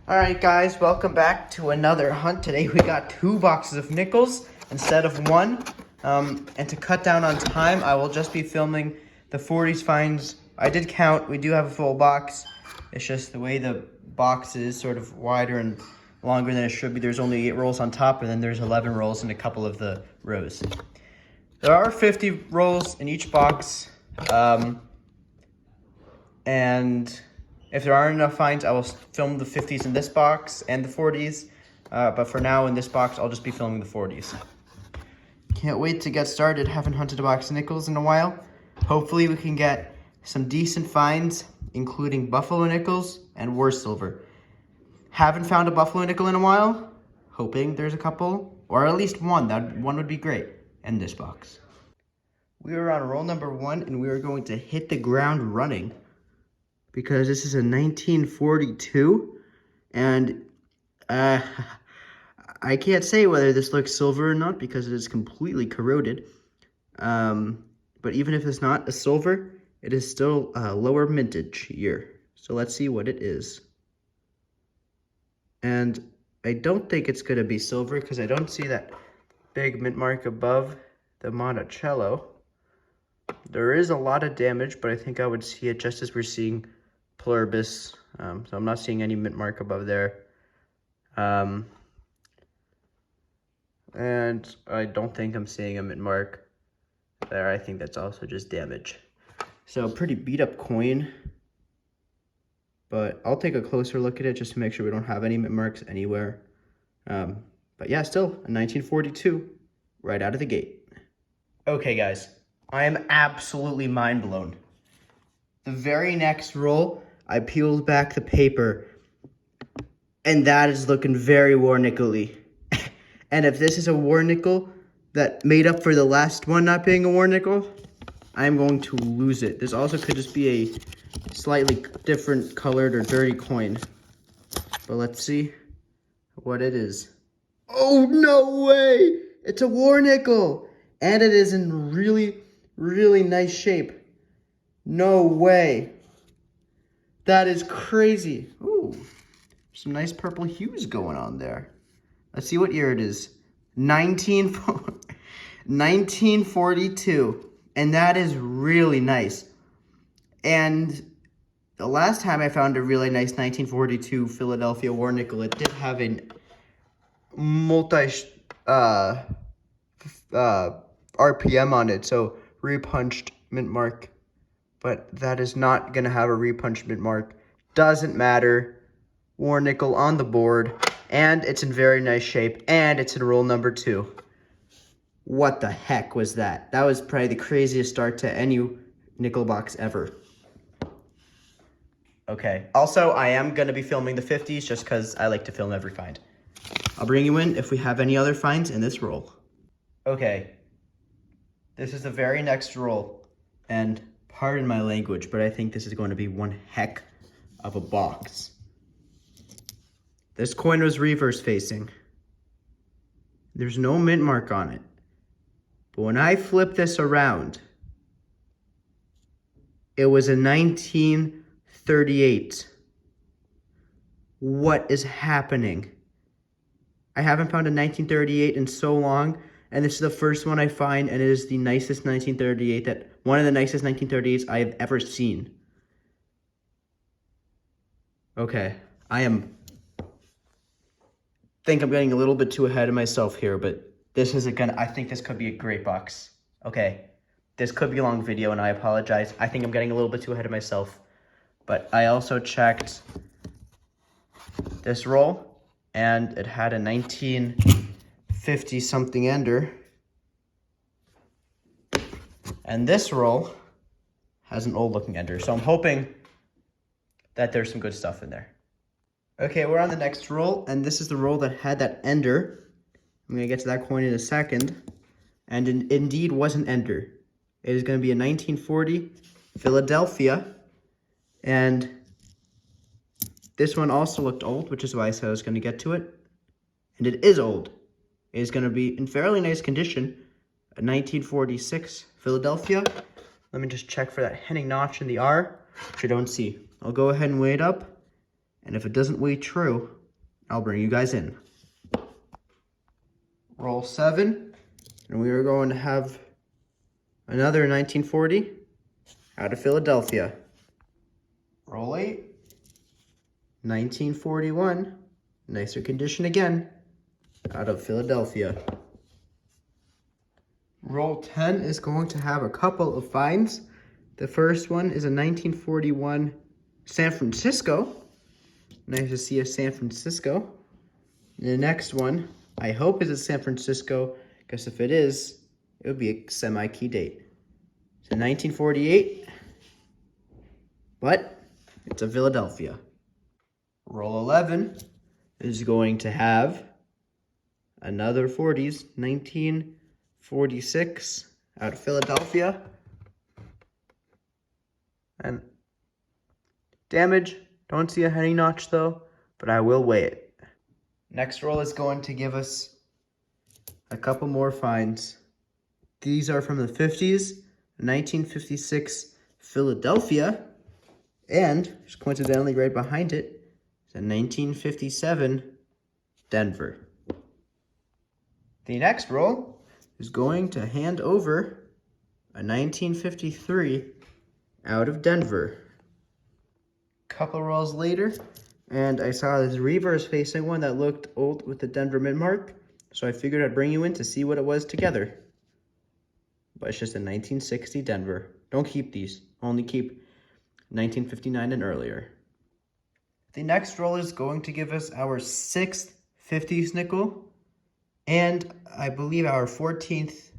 Alright guys, welcome back to another hunt. Today we got 2 boxes of nickels instead of 1. And to cut down on time, I will just be filming the 40s finds. I did count, we do have a full box. It's just the way the box is sort of wider and longer than it should be. There's only 8 rolls on top, and then there's 11 rolls in a couple of the rows. There are 50 rolls in each box. And if there aren't enough finds, I will film the 50s in this box and the 40s. But for now, in this box, I'll just be filming the 40s. Can't wait to get started. Haven't hunted a box of nickels in a while. Hopefully we can get some decent finds, including buffalo nickels and war silver. Haven't found a buffalo nickel in a while. Hoping there's a couple, or at least one. That one would be great in this box. We are on roll number 1, and we are going to hit the ground running, because this is a 1942, and I can't say whether this looks silver or not because it is completely corroded. But even if it's not a silver, it is still a lower mintage year. So let's see what it is. And I don't think it's going to be silver because I don't see that big mint mark above the Monticello. There is a lot of damage, but I think I would see it just as we're seeing Pluribus, so I'm not seeing any mint mark above there. And I don't think I'm seeing a mint mark there. I think that's also just damage. So pretty beat up coin, but I'll take a closer look at it just to make sure we don't have any mint marks anywhere. But yeah, still a 1942 right out of the gate. Okay guys, I am absolutely mind blown. The very next roll, I peeled back the paper, and that is looking very war nickel-y. And if this is a war nickel that made up for the last one not being a war nickel, I'm going to lose it. This also could just be a slightly different colored or dirty coin. But let's see what it is. Oh, no way! It's a war nickel! And it is in really, really nice shape. No way. That is crazy. Ooh, some nice purple hues going on there. Let's see what year it is. 1942. And that is really nice. And the last time I found a really nice 1942 Philadelphia war nickel, it did have a RPM on it, so repunched mint mark. But that is not going to have a repunched mint mark. Doesn't matter. War nickel on the board. And it's in very nice shape. And it's in roll number 2. What the heck was that? That was probably the craziest start to any nickel box ever. Okay. Also, I am going to be filming the 50s just because I like to film every find. I'll bring you in if we have any other finds in this roll. Okay. This is the very next roll. And pardon my language, but I think this is going to be one heck of a box. This coin was reverse facing. There's no mint mark on it. But when I flip this around, it was a 1938. What is happening? I haven't found a 1938 in so long, and this is the first one I find, and it is the nicest 1938 one of the nicest 1938s I have ever seen. Okay, I think I'm getting a little bit too ahead of myself here, but I think this could be a great box. Okay, this could be a long video, and I apologize. I think I'm getting a little bit too ahead of myself, but I also checked this roll, and it had a 1950 something ender. And this roll has an old looking ender. So I'm hoping that there's some good stuff in there. Okay, we're on the next roll. And this is the roll that had that ender. I'm going to get to that coin in a second. And it indeed was an ender. It is going to be a 1940 Philadelphia. And this one also looked old, which is why I said I was going to get to it. And it is old. It is going to be in fairly nice condition. A 1946 Philadelphia. Let me just check for that Henning notch in the R, which I don't see. I'll go ahead and weigh it up. And if it doesn't weigh true, I'll bring you guys in. Roll 7. And we are going to have another 1940 out of Philadelphia. Roll 8. 1941. Nicer condition again. Out of Philadelphia. Roll 10 is going to have a couple of finds. The first one is a 1941 San Francisco. Nice to see a San Francisco. The next one, I hope, is a San Francisco, because if it is, it would be a semi-key date. It's a 1948, but it's a Philadelphia. Roll 11 is going to have another 40s, 1946 out of Philadelphia. And damage, don't see a honey notch though, but I will weigh it. Next roll is going to give us a couple more finds. These are from the 50s, 1956 Philadelphia, and just coincidentally right behind it is a 1957 Denver. The next roll is going to hand over a 1953 out of Denver. Couple rolls later, and I saw this reverse facing one that looked old with the Denver mint mark, so I figured I'd bring you in to see what it was together. But it's just a 1960 Denver. Don't keep these, only keep 1959 and earlier. The next roll is going to give us our 6th 50s nickel, and I believe our 14th,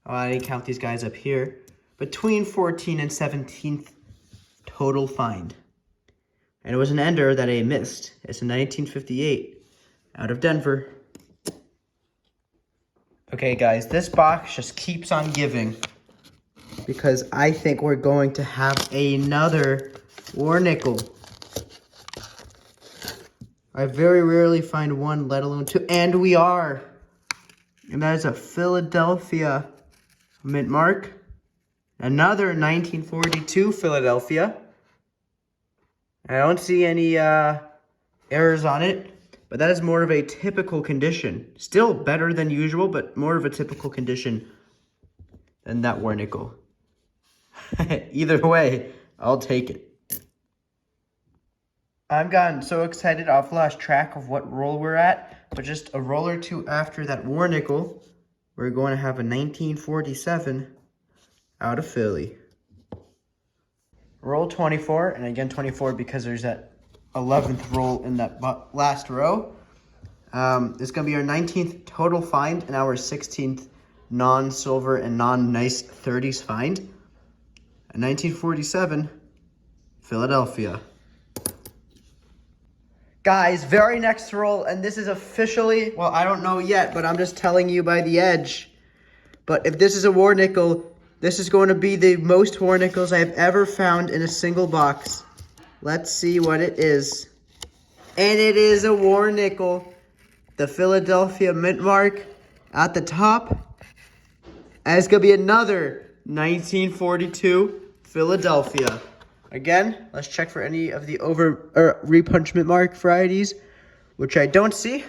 I didn't count these guys up here, between 14th and 17th total find. And it was an ender that I missed. It's a 1958 out of Denver. Okay, guys, this box just keeps on giving because I think we're going to have another war nickel. I very rarely find one, let alone two, and we are. And that is a Philadelphia mint mark. Another 1942 Philadelphia. I don't see any errors on it, but that is more of a typical condition. Still better than usual, but more of a typical condition than that war nickel. Either way, I'll take it. I've gotten so excited I've lost track of what roll we're at, but just a roll or two after that war nickel, we're going to have a 1947 out of Philly. Roll 24, and again 24 because there's that 11th roll in that last row. It's going to be our 19th total find and our 16th non-silver and non-nice 30s find. A 1947 Philadelphia. Guys, very next roll, and this is officially, well, I don't know yet, but I'm just telling you by the edge. But if this is a war nickel, this is going to be the most war nickels I've ever found in a single box. Let's see what it is. And it is a war nickel. The Philadelphia mint mark at the top. And it's going to be another 1942 Philadelphia. Again, let's check for any of the repunchment mark varieties, which I don't see.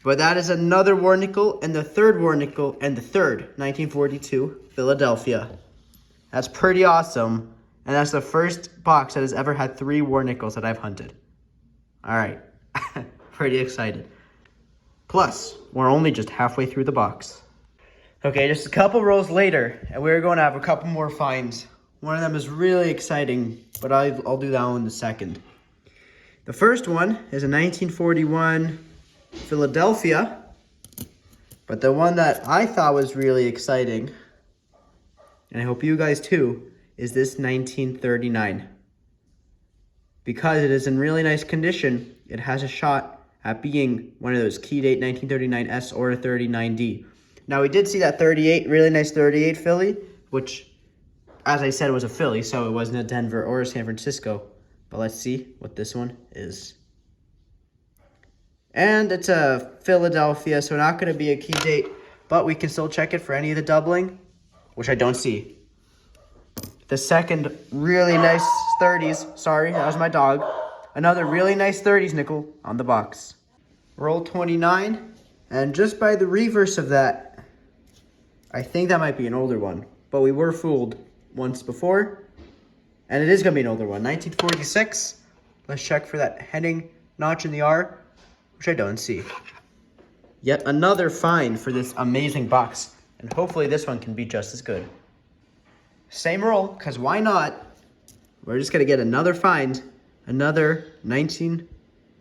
But that is another war nickel, and the third war nickel, and the third 1942 Philadelphia. That's pretty awesome. And that's the first box that has ever had 3 war nickels that I've hunted. All right. Pretty excited. Plus, we're only just halfway through the box. Okay, just a couple rolls later, and we're going to have a couple more finds. One of them is really exciting, but I'll do that one in a second. The first one is a 1941 Philadelphia, but the one that I thought was really exciting, and I hope you guys too, is this 1939. Because it is in really nice condition, it has a shot at being one of those key date 1939S or a 39D. Now we did see that 38, really nice 38 Philly, which, as I said, was a Philly, so it wasn't a Denver or a San Francisco. But let's see what this one is. And it's a Philadelphia, so not going to be a key date, but we can still check it for any of the doubling, which I don't see. The second really nice 30s, sorry, that was my dog. Another really nice 30s nickel on the box. Roll 29. And just by the reverse of that, I think that might be an older one. But we were fooled once before. And it is going to be an older one. 1946. Let's check for that heading notch in the R, which I don't see. Yet another find for this amazing box. And hopefully this one can be just as good. Same roll, because why not? We're just going to get another find. Another 19...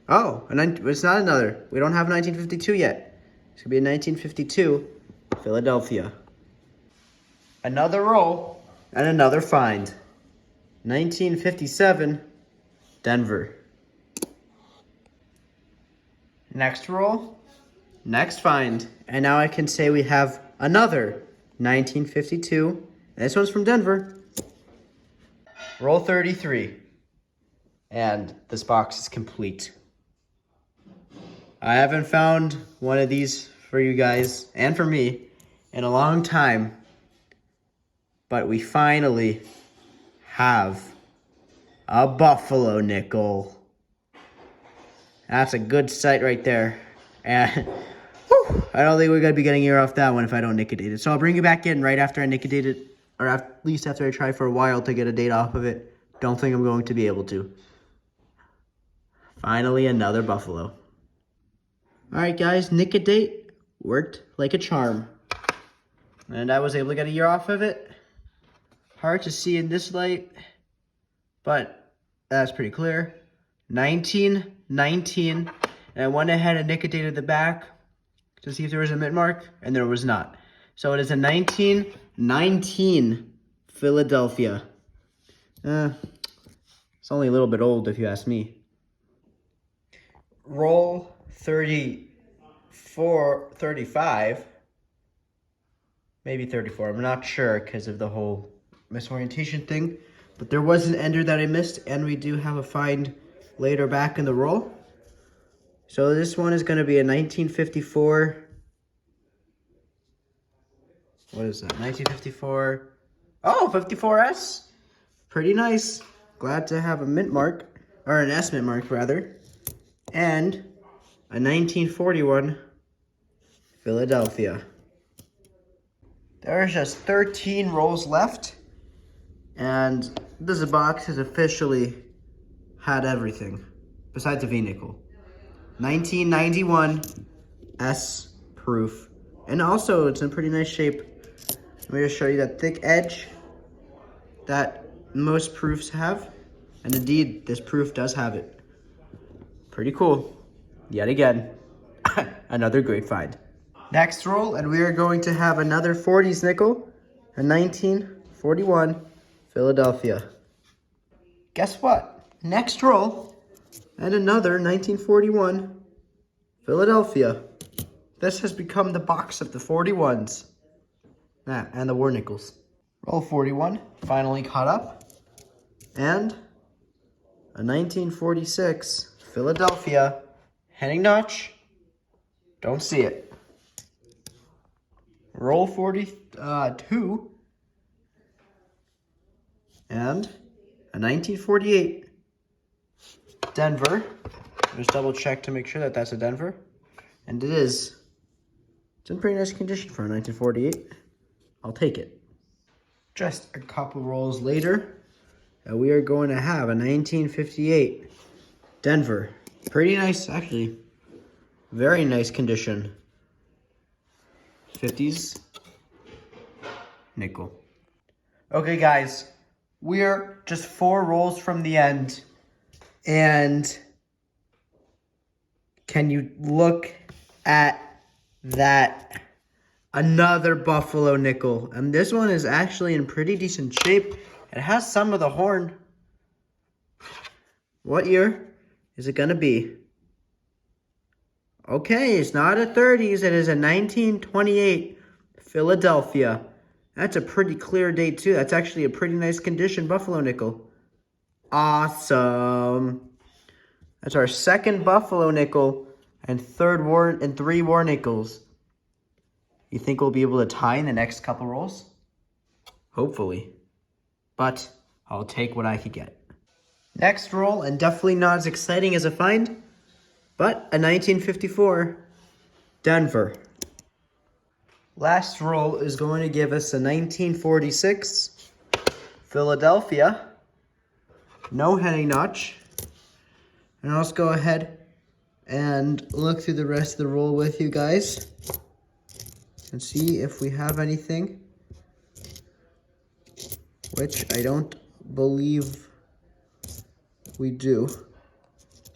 Oh, it's not another. We don't have 1952 yet. It's going to be a 1952 Philadelphia. Another roll and another find. 1957 Denver. Next roll. Next find. And now I can say we have another 1952. This one's from Denver. Roll 33. And this box is complete. I haven't found one of these for you guys and for me in a long time. But we finally have a Buffalo nickel. That's a good sight right there. And I don't think we're going to be getting air off that one if I don't nicodate it. So I'll bring you back in right after I nicodate it. Or at least after I try for a while to get a date off of it. Don't think I'm going to be able to. Finally, another Buffalo. Alright guys, nicodate worked like a charm. And I was able to get a year off of it. Hard to see in this light, but that's pretty clear. 1919. And I went ahead and nicodated the back to see if there was a mint mark, and there was not. So it is a 1919 Philadelphia. It's only a little bit old if you ask me. Roll 34, 35, maybe 34. I'm not sure because of the whole misorientation thing. But there was an ender that I missed, and we do have a find later back in the roll. So this one is going to be a 1954. What is that? 1954. Oh, 54S. Pretty nice. Glad to have a mint mark, or an S mint mark rather. And a 1941 Philadelphia. There's just 13 rolls left. And this box has officially had everything. Besides a V-nickel. 1991 S proof. And also, it's in pretty nice shape. Let me just show you that thick edge that most proofs have. And indeed, this proof does have it. Pretty cool. Yet again, another great find. Next roll, and we are going to have another 40s nickel, a 1941 Philadelphia. Guess what? Next roll, and another 1941 Philadelphia. This has become the box of the 41s. And the war nickels. Roll 41, finally caught up. And a 1946 Philadelphia heading notch. Don't see it. Roll 42. And a 1948 Denver. Just double check to make sure that that's a Denver. And it is. It's in pretty nice condition for a 1948. I'll take it. Just a couple rolls later, we are going to have a 1958 Denver. Pretty nice, actually. Very nice condition. 50s nickel. Okay, guys. We're just 4 rolls from the end. And can you look at that? Another Buffalo nickel. And this one is actually in pretty decent shape. It has some of the horn. What year is it going to be? Okay, it's not a 30s. It is a 1928 Philadelphia. That's a pretty clear date, too. That's actually a pretty nice condition Buffalo nickel. Awesome. That's our second Buffalo nickel and 3 war nickels. You think we'll be able to tie in the next couple rolls? Hopefully. But I'll take what I could get. Next roll, and definitely not as exciting as a find, but a 1954 Denver. Last roll is going to give us a 1946 Philadelphia. No Henny Notch. And I'll just go ahead and look through the rest of the roll with you guys and see if we have anything, which I don't believe we do.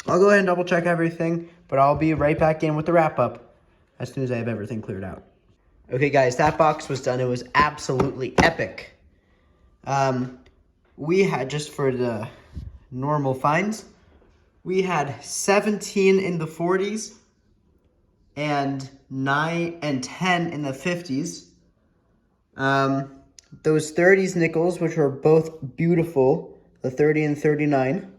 I'll go ahead and double check everything, but I'll be right back in with the wrap up as soon as I have everything cleared out. Okay guys, that box was done. It was absolutely epic. We had, just for the normal finds, we had 17 in the 40s and 9 and 10 in the 50s. Those 30s nickels, which were both beautiful, the 30 and 39.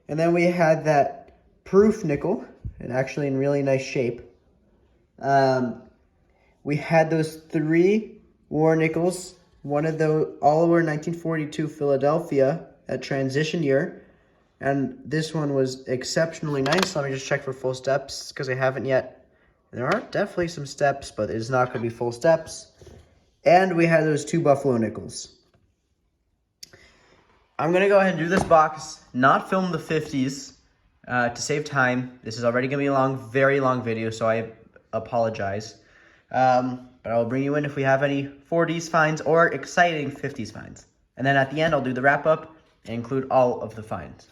And then we had that proof nickel, and actually in really nice shape. We had those 3 war nickels. One of those, all were 1942 Philadelphia, a transition year. And this one was exceptionally nice. Let me just check for full steps, because I haven't yet. There are definitely some steps, but it's not going to be full steps. And we had those 2 Buffalo nickels. I'm going to go ahead and do this box, not film the 50s to save time. This is already going to be a very long video, so I apologize. But I'll bring you in if we have any 40s finds or exciting 50s finds. And then at the end, I'll do the wrap-up and include all of the finds.